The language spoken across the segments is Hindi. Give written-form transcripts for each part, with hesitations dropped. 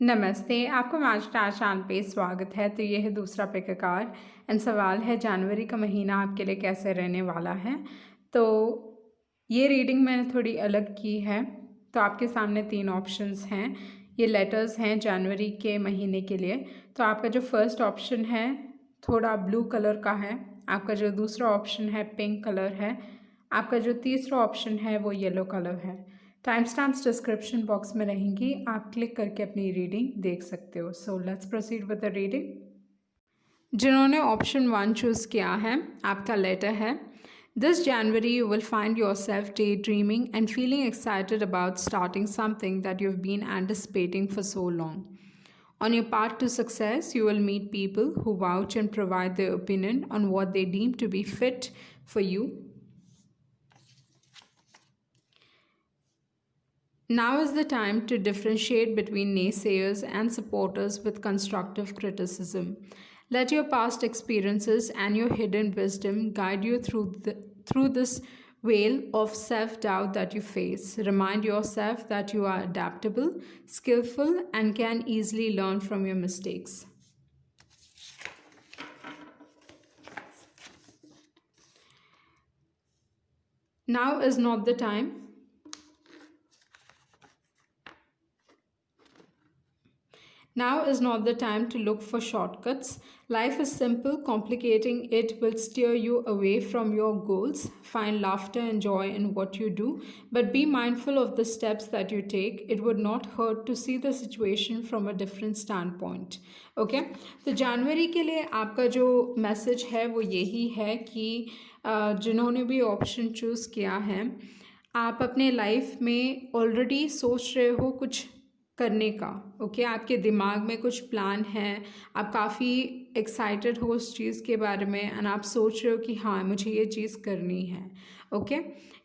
नमस्ते, आपका मास्टर आशान पे स्वागत है। तो ये है दूसरा पिक कार्ड एंड सवाल है जनवरी का महीना आपके लिए कैसे रहने वाला है। तो ये रीडिंग मैंने थोड़ी अलग की है। तो आपके सामने 3 ऑप्शंस हैं। ये लेटर्स हैं जनवरी के महीने के लिए। तो आपका जो फर्स्ट ऑप्शन है थोड़ा ब्लू कलर का है, आपका जो दूसरा ऑप्शन है पिंक कलर है, आपका जो तीसरा ऑप्शन है वो येलो कलर है। टाइम स्टैम्प्स डिस्क्रिप्शन बॉक्स में रहेंगी, आप क्लिक करके अपनी रीडिंग देख सकते हो। So let's proceed with the reading. जिन्होंने ऑप्शन 1 चूज़ किया है, आपका लेटर है this January you will find yourself daydreaming and feeling excited about starting something that you have been anticipating for so long. On your path to success, you will meet people who vouch and provide their opinion on what they deem to be fit for you. Now is the time to differentiate between naysayers and supporters with constructive criticism. Let your past experiences and your hidden wisdom guide you through this veil of self doubt that you face. Remind yourself that you are adaptable, skillful, and can easily learn from your mistakes. Now is not the time. Now is not the time to look for shortcuts. Life is simple, complicating it will steer you away from your goals. Find laughter and joy in what you do, but be mindful of the steps that you take. It would not hurt to see the situation from a different standpoint. Okay तो जनवरी के लिए आपका जो मैसेज है वो यही है कि जिन्होंने भी ऑप्शन चूज़ किया है, आप अपने लाइफ में ऑलरेडी सोच रहे हो कुछ करने का। ओके आपके दिमाग में कुछ प्लान है, आप काफ़ी एक्साइटेड हो उस चीज़ के बारे में एंड आप सोच रहे हो कि हाँ मुझे ये चीज़ करनी है। ओके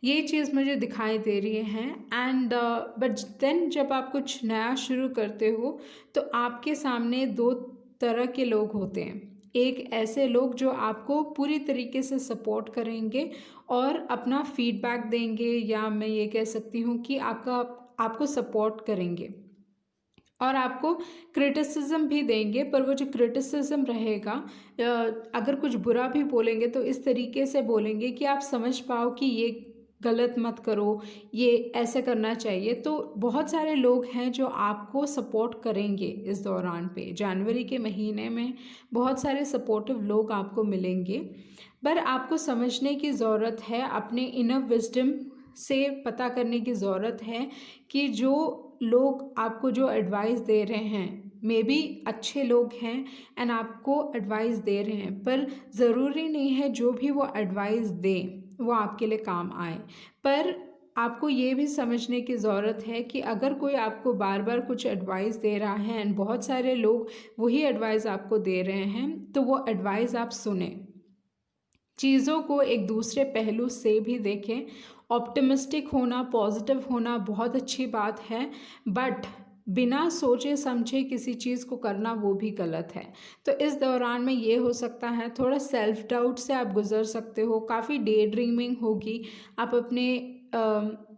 ये चीज़ मुझे दिखाई दे रही है एंड बट देन जब आप कुछ नया शुरू करते हो तो आपके सामने 2 तरह के लोग होते हैं। एक ऐसे लोग जो आपको पूरी तरीके से सपोर्ट करेंगे और अपना फीडबैक देंगे, या मैं ये कह सकती हूँ कि आपको सपोर्ट करेंगे और आपको क्रिटिसिज्म भी देंगे। पर वो जो क्रिटिसिज्म रहेगा, अगर कुछ बुरा भी बोलेंगे तो इस तरीके से बोलेंगे कि आप समझ पाओ कि ये गलत मत करो, ये ऐसे करना चाहिए। तो बहुत सारे लोग हैं जो आपको सपोर्ट करेंगे इस दौरान पे। जनवरी के महीने में बहुत सारे सपोर्टिव लोग आपको मिलेंगे, पर आपको समझने की ज़रूरत है, अपने इनर विजडम से पता करने की ज़रूरत है कि जो लोग आपको जो एडवाइस दे रहे हैं मे बी अच्छे लोग हैं एंड आपको एडवाइस दे रहे हैं, पर ज़रूरी नहीं है जो भी वो एडवाइस दें वो आपके लिए काम आए। पर आपको ये भी समझने की ज़रूरत है कि अगर कोई आपको बार बार कुछ एडवाइस दे रहा है एंड बहुत सारे लोग वही एडवाइस आपको दे रहे हैं, तो वो एडवाइस आप सुने, चीज़ों को एक दूसरे पहलू से भी देखें। ऑप्टिमिस्टिक होना, पॉजिटिव होना बहुत अच्छी बात है, बट बिना सोचे समझे किसी चीज़ को करना वो भी गलत है। तो इस दौरान में ये हो सकता है थोड़ा सेल्फ डाउट से आप गुज़र सकते हो, काफ़ी डे ड्रीमिंग होगी, आप अपने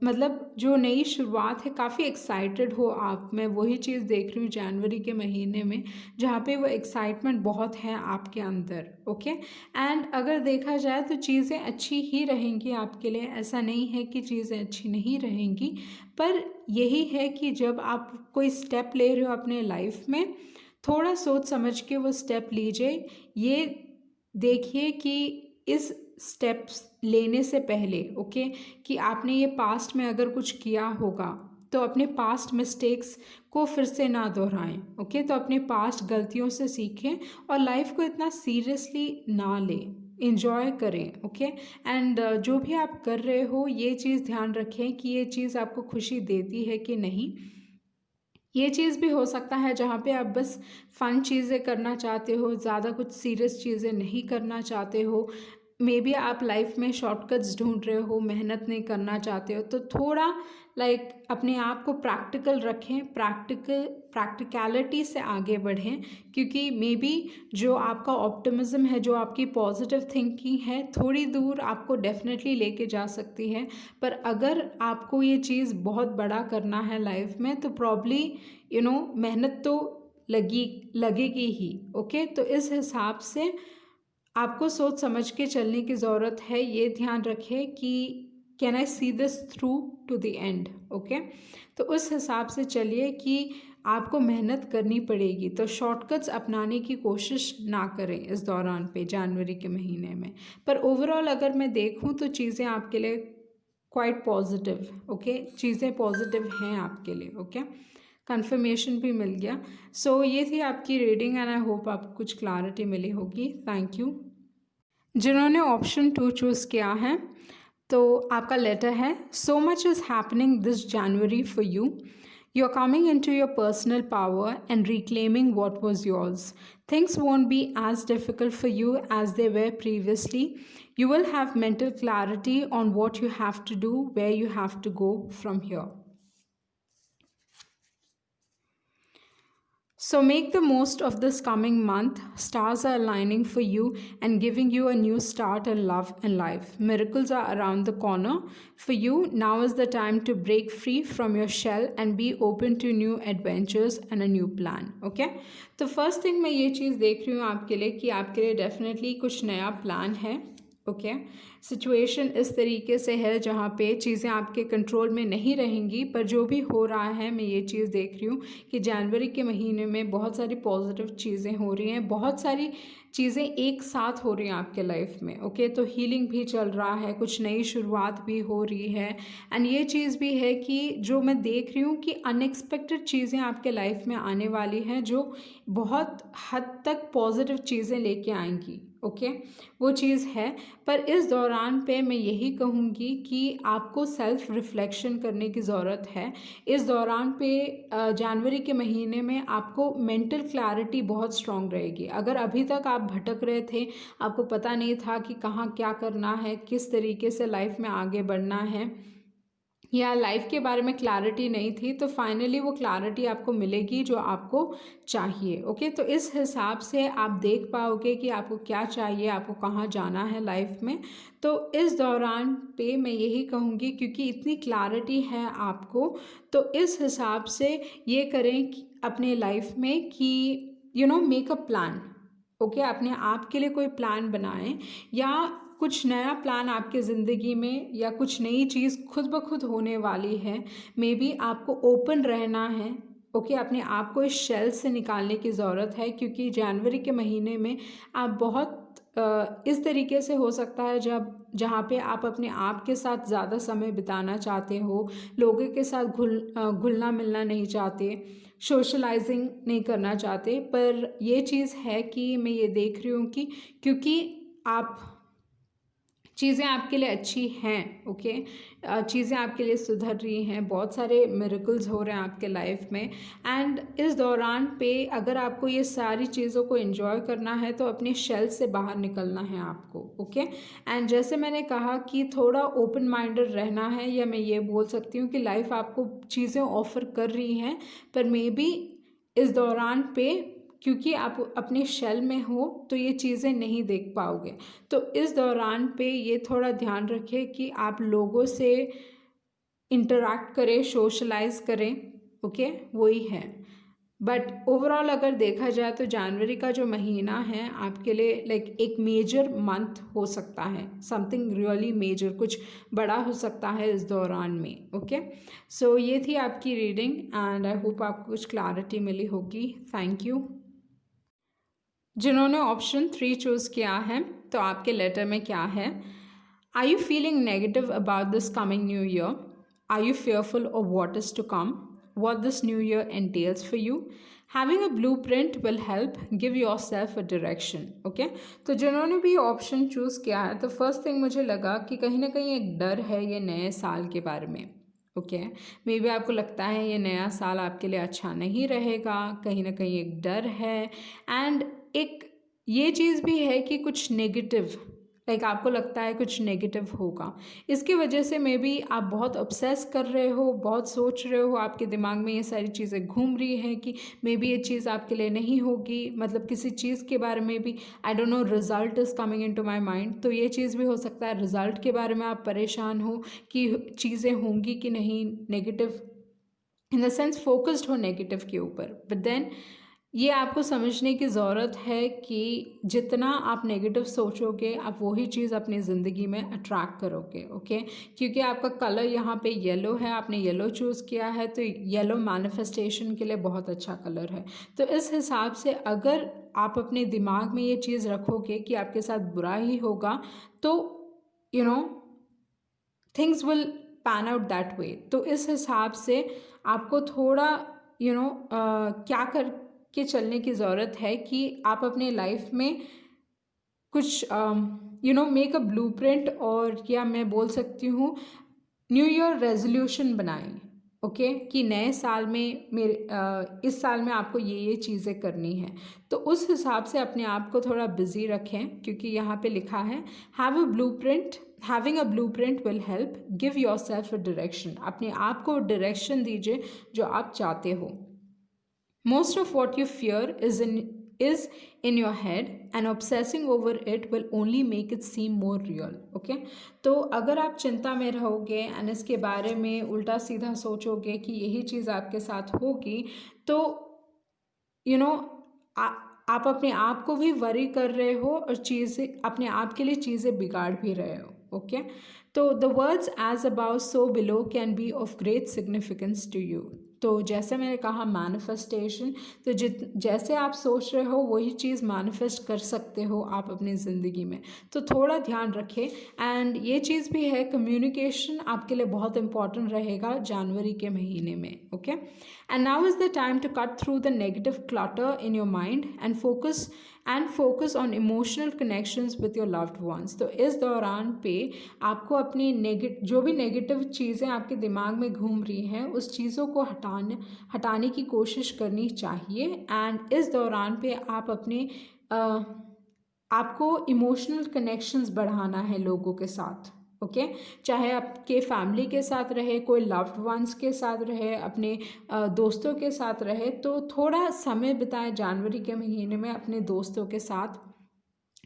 मतलब जो नई शुरुआत है काफ़ी एक्साइटेड हो आप। मैं वही चीज़ देख रही हूँ जनवरी के महीने में, जहाँ पे वो एक्साइटमेंट बहुत है आपके अंदर। ओके एंड अगर देखा जाए तो चीज़ें अच्छी ही रहेंगी आपके लिए, ऐसा नहीं है कि चीज़ें अच्छी नहीं रहेंगी, पर यही है कि जब आप कोई स्टेप ले रहे हो अपने लाइफ में, थोड़ा सोच समझ के वो स्टेप लीजिए। ये देखिए कि इस स्टेप्स लेने से पहले ओके कि आपने ये पास्ट में अगर कुछ किया होगा तो अपने पास्ट मिस्टेक्स को फिर से ना दोहराएं। ओके तो अपने पास्ट गलतियों से सीखें और लाइफ को इतना सीरियसली ना लें, इंजॉय करें। ओके एंड जो भी आप कर रहे हो ये चीज़ ध्यान रखें कि ये चीज़ आपको खुशी देती है कि नहीं। ये चीज़ भी हो सकता है जहाँ पे आप बस फ़न चीज़ें करना चाहते हो, ज़्यादा कुछ सीरियस चीज़ें नहीं करना चाहते हो। मे बी आप लाइफ में शॉर्टकट्स ढूंढ रहे हो, मेहनत नहीं करना चाहते हो, तो थोड़ा अपने आप को प्रैक्टिकल रखें, प्रैक्टिकलिटी से आगे बढ़ें, क्योंकि मे बी जो आपका ऑप्टिमिज्म है, जो आपकी पॉजिटिव थिंकिंग है, थोड़ी दूर आपको डेफिनेटली लेके जा सकती है। पर अगर आपको ये चीज़ बहुत बड़ा करना है लाइफ में, तो प्रॉब्ली मेहनत तो लगेगी ही। ओके, तो इस हिसाब से आपको सोच समझ के चलने की ज़रूरत है। ये ध्यान रखें कि can I see this through to the end. Okay, तो उस हिसाब से चलिए कि आपको मेहनत करनी पड़ेगी, तो शॉर्टकट्स अपनाने की कोशिश ना करें इस दौरान पे, जनवरी के महीने में। पर ओवरऑल अगर मैं देखूं तो चीज़ें आपके लिए क्वाइट पॉजिटिव। ओके, चीज़ें पॉजिटिव हैं आपके लिए। ओके, कंफर्मेशन भी मिल गया। सो ये थी आपकी रीडिंग एंड आई होप आपको कुछ क्लैरिटी मिली होगी। Thank you. जिन्होंने ऑप्शन 2 चूज़ किया है, तो आपका लेटर है, so much is happening this January for you. You're coming into your personal power and reclaiming what was yours. Things won't be as difficult for you as they were previously. You will have mental clarity on what you have to do, where you have to go from here. So make the most of this coming month. Stars are aligning for you and giving you a new start in love and life. Miracles are around the corner for you. Now is the time to break free from your shell and be open to new adventures and a new plan. Okay? तो फर्स्ट थिंग मैं ये चीज़ देख रही हूँ आपके लिए कि आपके लिए डेफिनेटली कुछ नया प्लान है। ओके, सिचुएशन इस तरीके से है जहाँ पे चीज़ें आपके कंट्रोल में नहीं रहेंगी, पर जो भी हो रहा है मैं ये चीज़ देख रही हूँ कि जनवरी के महीने में बहुत सारी पॉजिटिव चीज़ें हो रही हैं, बहुत सारी चीज़ें एक साथ हो रही हैं आपके लाइफ में। ओके, तो हीलिंग भी चल रहा है, कुछ नई शुरुआत भी हो रही है, एंड ये चीज़ भी है कि जो मैं देख रही हूँ कि अनएक्सपेक्टेड चीज़ें आपके लाइफ में आने वाली हैं जो बहुत हद तक पॉजिटिव चीज़ें लेके आएंगी। ओके, वो चीज़ है। पर इस दौरान पे मैं यही कहूँगी कि आपको सेल्फ रिफ्लेक्शन करने की ज़रूरत है। इस दौरान पे जनवरी के महीने में आपको मेंटल क्लैरिटी बहुत स्ट्रॉन्ग रहेगी। अगर अभी तक आप भटक रहे थे, आपको पता नहीं था कि कहाँ क्या करना है, किस तरीके से लाइफ में आगे बढ़ना है, या लाइफ के बारे में क्लैरिटी नहीं थी, तो फाइनली वो क्लैरिटी आपको मिलेगी जो आपको चाहिए। ओके, तो इस हिसाब से आप देख पाओगे कि आपको क्या चाहिए, आपको कहाँ जाना है लाइफ में। तो इस दौरान पे मैं यही कहूँगी, क्योंकि इतनी क्लैरिटी है आपको, तो इस हिसाब से ये करें कि अपने लाइफ में कि मेक अ प्लान। ओके, अपने आप के लिए कोई प्लान बनाएं, या कुछ नया प्लान आपके ज़िंदगी में, या कुछ नई चीज़ खुद ब खुद होने वाली है। मे बी आपको ओपन रहना है। ओके, अपने आप को इस शेल से निकालने की ज़रूरत है, क्योंकि जनवरी के महीने में आप बहुत इस तरीके से हो सकता है जहाँ पे आप अपने आप के साथ ज़्यादा समय बिताना चाहते हो, लोगों के साथ घुलना मिलना नहीं चाहते, सोशलाइजिंग नहीं करना चाहते। पर ये चीज़ है कि मैं ये देख रही हूँ कि क्योंकि आप चीज़ें आपके लिए अच्छी हैं। ओके, चीज़ें आपके लिए सुधर रही हैं, बहुत सारे मिरेकल्स हो रहे हैं आपके लाइफ में, एंड इस दौरान पे अगर आपको ये सारी चीज़ों को एंजॉय करना है तो अपने शेल से बाहर निकलना है आपको। ओके, एंड जैसे मैंने कहा कि थोड़ा ओपन माइंडेड रहना है, या मैं ये बोल सकती हूँ कि लाइफ आपको चीज़ें ऑफ़र कर रही हैं, पर मे बी इस दौरान पे क्योंकि आप अपने शेल में हो तो ये चीज़ें नहीं देख पाओगे। तो इस दौरान पे ये थोड़ा ध्यान रखें कि आप लोगों से इंटरैक्ट करें, सोशलाइज करें। ओके, वही है। बट ओवरऑल अगर देखा जाए तो जनवरी का जो महीना है आपके लिए एक मेजर मंथ हो सकता है, समथिंग रियली मेजर, कुछ बड़ा हो सकता है इस दौरान में। ओके, सो ये थी आपकी रीडिंग एंड आई होप आपको कुछ क्लैरिटी मिली होगी। Thank you. जिन्होंने ऑप्शन 3 चूज़ किया है, तो आपके लेटर में क्या है? Are you feeling negative about this coming new year? Are you fearful of what is to come? What this new year entails for you? Having a blueprint will help give yourself a direction. Okay? तो जिन्होंने भी ऑप्शन चूज़ किया है, तो फर्स्ट थिंग मुझे लगा कि कहीं ना कहीं एक डर है ये नए साल के बारे में। ओके, मे बी आपको लगता है ये नया साल आपके लिए अच्छा नहीं रहेगा, कहीं ना कहीं एक डर है, एंड एक ये चीज़ भी है कि कुछ नेगेटिव लाइक आपको लगता है कुछ नेगेटिव होगा। इसकी वजह से मे बी आप बहुत ऑब्सेस कर रहे हो, बहुत सोच रहे हो, आपके दिमाग में ये सारी चीज़ें घूम रही हैं कि मे बी ये चीज़ आपके लिए नहीं होगी, मतलब किसी चीज़ के बारे में भी I don't know result is coming into my mind. तो ये चीज़ भी हो सकता है, रिज़ल्ट के बारे में आप परेशान हो कि चीज़ें होंगी कि नहीं, negative in the sense focused हो नेगेटिव के ऊपर। बट देन ये आपको समझने की ज़रूरत है कि जितना आप नेगेटिव सोचोगे आप वही चीज़ अपनी ज़िंदगी में अट्रैक्ट करोगे। ओके, क्योंकि आपका कलर यहाँ पे येलो है, आपने येलो चूज़ किया है, तो येलो मैनिफेस्टेशन के लिए बहुत अच्छा कलर है। तो इस हिसाब से अगर आप अपने दिमाग में ये चीज़ रखोगे कि आपके साथ बुरा ही होगा, तो you know things will pan out that way. तो इस हिसाब से आपको थोड़ा क्या करके चलने की ज़रूरत है कि आप अपने लाइफ में कुछ मेक अ ब्लूप्रिंट, और या मैं बोल सकती हूँ न्यू ईयर रेजोल्यूशन बनाएं। ओके, कि नए साल में इस साल में आपको ये चीज़ें करनी है। तो उस हिसाब से अपने आप को थोड़ा बिजी रखें, क्योंकि यहाँ पे लिखा है have a blueprint, having a blueprint will help give yourself a direction. अपने आप को डायरेक्शन दीजिए जो आप चाहते हो। Most of what you fear is in your head, and obsessing over it will only make it seem more real. Okay, तो अगर आप चिंता में रहोगे एंड इसके बारे में उल्टा सीधा सोचोगे कि यही चीज़ आपके साथ होगी, तो यू नो आप अपने आप को भी वरी कर रहे हो और चीज़ें अपने आप के लिए चीज़ें बिगाड़ भी रहे हो। ओके, तो the words as above so below can be of great significance to you. तो जैसे मैंने कहा मैनिफेस्टेशन, तो जैसे आप सोच रहे हो वही चीज़ मैनिफेस्ट कर सकते हो आप अपनी ज़िंदगी में। तो थोड़ा ध्यान रखें। एंड ये चीज़ भी है, कम्युनिकेशन आपके लिए बहुत इंपॉर्टेंट रहेगा जनवरी के महीने में। Okay, and now is the time to cut through the negative clutter in your mind and focus on emotional connections with your loved ones. तो इस दौरान पे आपको अपनी जो भी नेगेटिव चीज़ें आपके दिमाग में घूम रही हैं उस चीज़ों को हटाने की कोशिश करनी चाहिए। एंड इस दौरान पे आप अपने आपको इमोशनल कनेक्शंस बढ़ाना है लोगों के साथ। ओके, चाहे आपके फैमिली के साथ रहे, कोई लव्ड वंस के साथ रहे, अपने दोस्तों के साथ रहे, तो थोड़ा समय बिताएं जनवरी के महीने में अपने दोस्तों के साथ,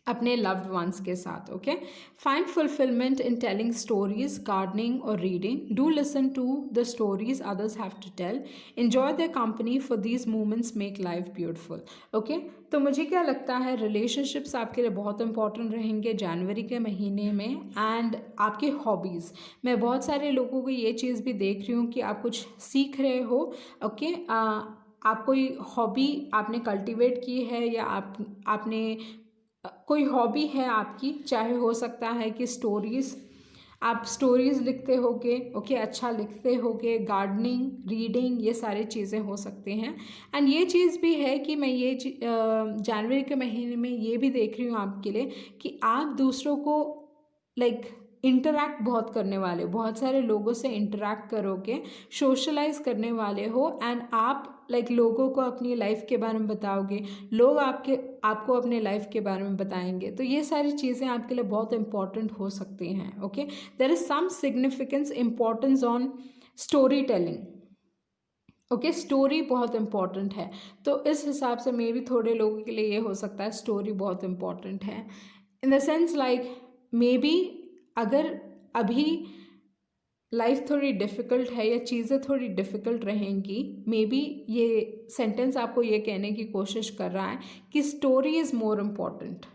अपने लव्ड वंस के साथ। Okay, find fulfilment in telling stories, gardening और reading. Do listen to the stories others have to tell. Enjoy their company, for these moments make life beautiful. Okay, तो मुझे क्या लगता है रिलेशनशिप्स आपके लिए बहुत इंपॉर्टेंट रहेंगे जनवरी के महीने में। एंड आपकी हॉबीज़, मैं बहुत सारे लोगों को ये चीज़ भी देख रही हूँ कि आप कुछ सीख रहे हो। ओके, आप कोई हॉबी आपने कल्टीवेट की है, या आपने कोई हॉबी है आपकी, चाहे हो सकता है कि स्टोरीज़, आप स्टोरीज़ लिखते होगे। ओके, अच्छा लिखते होगे, गार्डनिंग, रीडिंग, ये सारी चीज़ें हो सकते हैं। एंड ये चीज़ भी है कि मैं ये जनवरी के महीने में ये भी देख रही हूँ आपके लिए कि आप दूसरों को लाइक इंटरैक्ट बहुत करने वाले हो, बहुत सारे लोगों से इंटरैक्ट करोगे, सोशलाइज करने वाले हो। एंड आप लोगों को अपनी लाइफ के बारे में बताओगे, लोग आपको अपने लाइफ के बारे में बताएंगे। तो ये सारी चीज़ें आपके लिए बहुत इंपॉर्टेंट हो सकती हैं। Okay, there is some significance importance on story telling. Okay, story बहुत इंपॉर्टेंट है। तो इस हिसाब से मे भी थोड़े लोगों के लिए ये हो सकता है स्टोरी बहुत इंपॉर्टेंट है, in the sense may be अगर अभी लाइफ थोड़ी डिफ़िकल्ट है या चीज़ें थोड़ी डिफ़िकल्ट रहेंगी, मे बी ये सेंटेंस आपको ये कहने की कोशिश कर रहा है कि story is more important.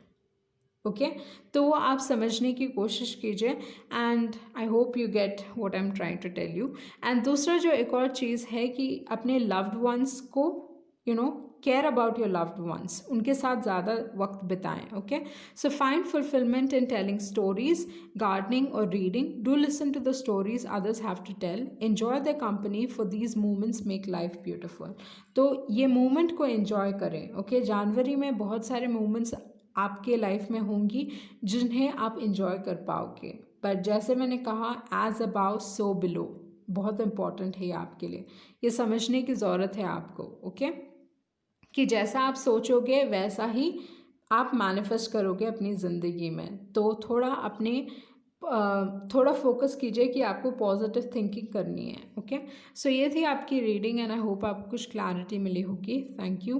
Okay, तो वो आप समझने की कोशिश कीजिए। And I hope you get what I am trying to tell you. And दूसरा जो एक और चीज़ है कि अपने लव्ड वंस को care about your loved ones, उनके साथ ज़्यादा वक्त बिताएं। Okay, so find fulfilment in telling stories, gardening और reading. Do listen to the stories others have to tell. Enjoy the company, for these moments make life beautiful. तो ये मोमेंट को एन्जॉय करें। ओके, जनवरी में बहुत सारे मोमेंट्स आपके लाइफ में होंगी जिन्हें आप इंजॉय कर पाओगे। पर जैसे मैंने कहा, एज अबाउट सो बिलो, बहुत इंपॉर्टेंट है ये आपके लिए, ये समझने की ज़रूरत है आपको। ओके, कि जैसा आप सोचोगे वैसा ही आप मैनिफेस्ट करोगे अपनी ज़िंदगी में। तो थोड़ा फोकस कीजिए कि आपको पॉजिटिव थिंकिंग करनी है। ओके, सो ये थी आपकी रीडिंग एंड आई होप आपको कुछ क्लैरिटी मिली होगी। Thank you.